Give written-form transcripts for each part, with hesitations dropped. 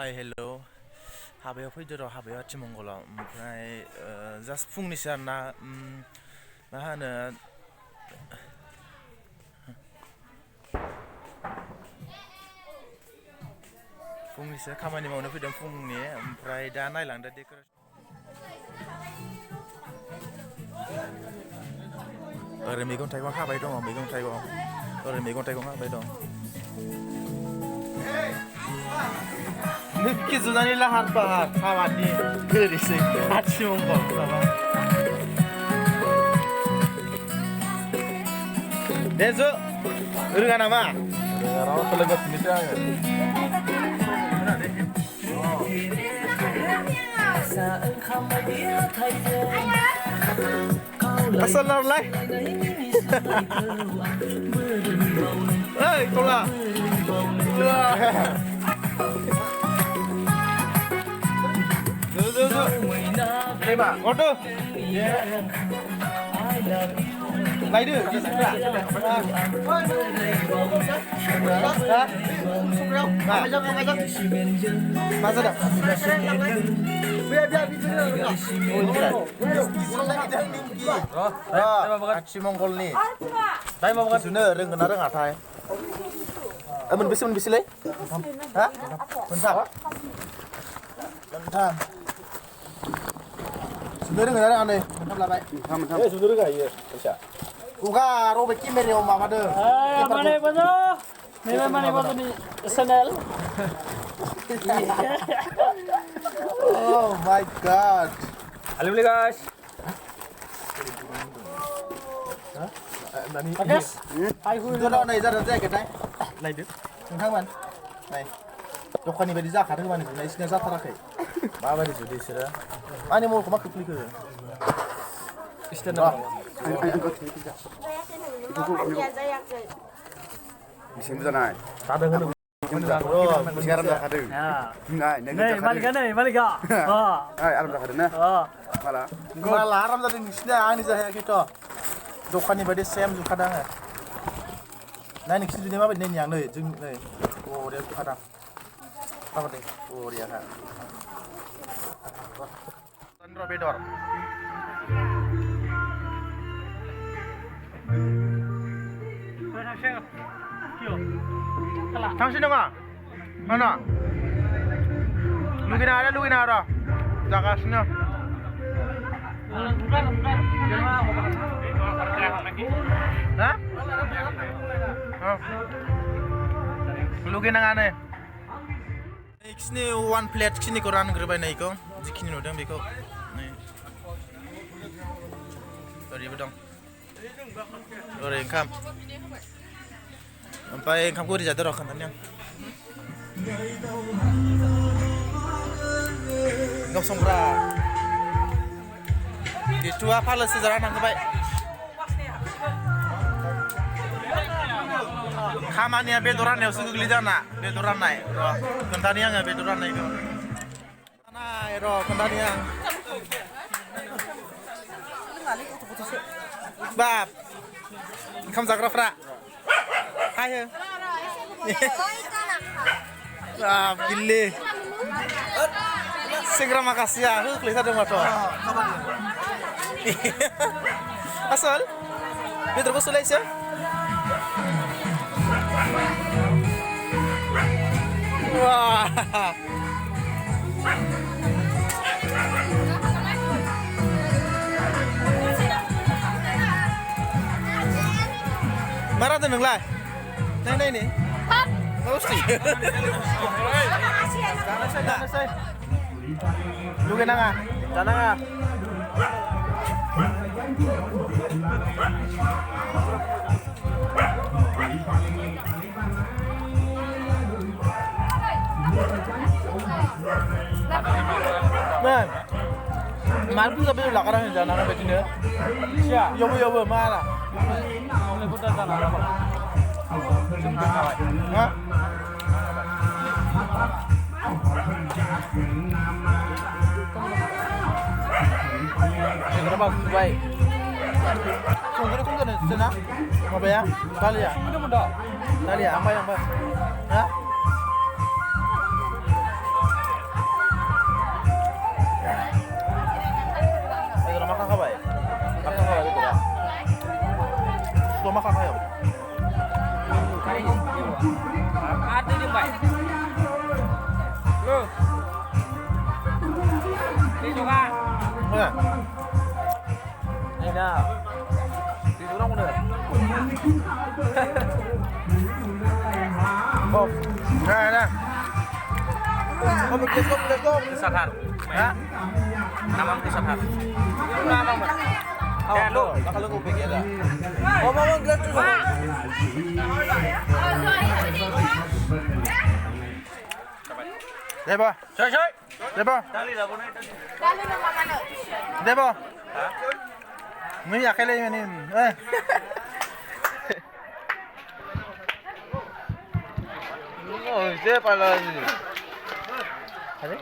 Hi hello' हाबायाव फैदो र' हाबायाव आथिमंगलाव ओमफ्राय जास्ट फुंनिसो आरोना मा होनो फुंनिसो खामानि मावनो फैदों फुंनि ओमफ्राय दा नायलांदो डेक'रेसन ओरै मैगं थाइगं हाबाय दङ ओरै मैगं थाइगं हाबाय दं नोखि जुनानै लाहार फाहार खामानि ओरैसै आथिमंगल माबा दे जो रोङा नामा राव सोलोंगासिनोसो आङो आसलनालाय ओइ कला Terima, order. Lain dia, di sini tak? Masa dah? Biar bicara. Achimonggol ni. Tay mau makan sunda, rengen ada nggak tay? Menbisi leh? Hah? Bentar. Bentar. Sebenarnya nggak ada aneh, bentar lah baik. Sebenarnya nggak iya, bisa. Uga, robek kimeri om mama deh. Mana bodo? Memang mana bodo ni Chanel. Oh my god. Halo guys. Nani? Bagas. Hai hu. Itu dah naik jalan jaket naik. Naik deh. Tentang man. Naik. Dukani bedi zakat ke mana? Naik sini zakat rakai. Bapa di sini sih. Ani mau kemana klik ke? Istilah. Mesin tu naik. Tak ada kan? Sekarang dah ada. Naik. Balik ah. Hai, alam dah ada na. Malah. Malah haram tadi sini ani zahaya kita. Dukani bedi sem juga kadang. Nah ini sini mana bedi yang ni, jeng ni. Oh dia tu kadang. Apa ni? Oh dia kan. Sandro Bedor. Tangsin dong ah? Mana? Lugin ada. Jakasnya. Hah? Lugin ang aneh. Ini one plate sini koran gerbai naik ko. Jikini nudang beko. Nih. Sorry bedong. Sorry income. Sampai income gue dijatuh rokan tanya. Ngap sombra. Itu apa lah sejarah nang kebaik. Kamania bedoran ya sugu gelidana bedoran naik. Kentania nggak bedoran naik ko. Naik ro kentania. Bab. Kamu zagraf ra. Ayo. Ah, pilih. Segera makasih ya. Kelihatan dong mato. Asal? Ini terus sulai sih. Wah. Marah tuh neng lah. Neng ini. Terus sih. Sana. Lu kenang ah? Sana ah. Man, malu tu tapi nak orang jalan apa sini? Siapa? Yobo mana? Lepas dah nak apa? Hah? Berapa baik? Tunggu sana. Apa ya? Kali ya? Kali ya? Apa yang apa? Hah? Đi cho ga. Đây nào. Đi xuống đâu cũng được. Này nè. Không được không. Kesalahan. Ya. Nama kesalahan. Nama Mas. Ya lu. Kalau gue pikir dah. Ngomong gratis. Debo. Coy. Debo. Tali dah boleh tadi. Debo. Ni ya kele ni. Oh, dia pala ni. Ada?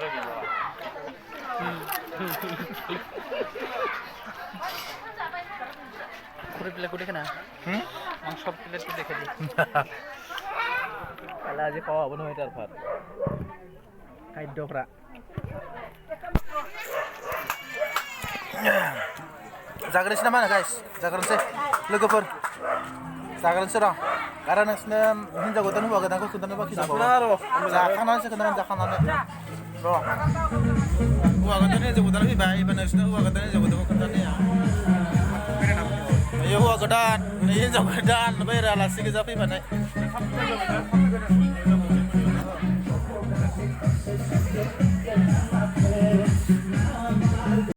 Kuri plate ko দেখে না মাংস plate ko দেখে দি Pala je kau bunuh itu Arfat. Kaido pra. Zagarin sih mana guys? Zagarin sih. Logofor. Zagarin sih dong. Karena nasinya hinja gotan huwa gotan ko kuntan ba kita. Zakanan sih kuntan zakanan. Bro. Huwa gotan ni je gotan bi bai bana nasinya huwa gotan ni je gotan ko kuntan ya. Ayo huwa gotan, ni hinja gotan, bai rala sih ke zapi mana.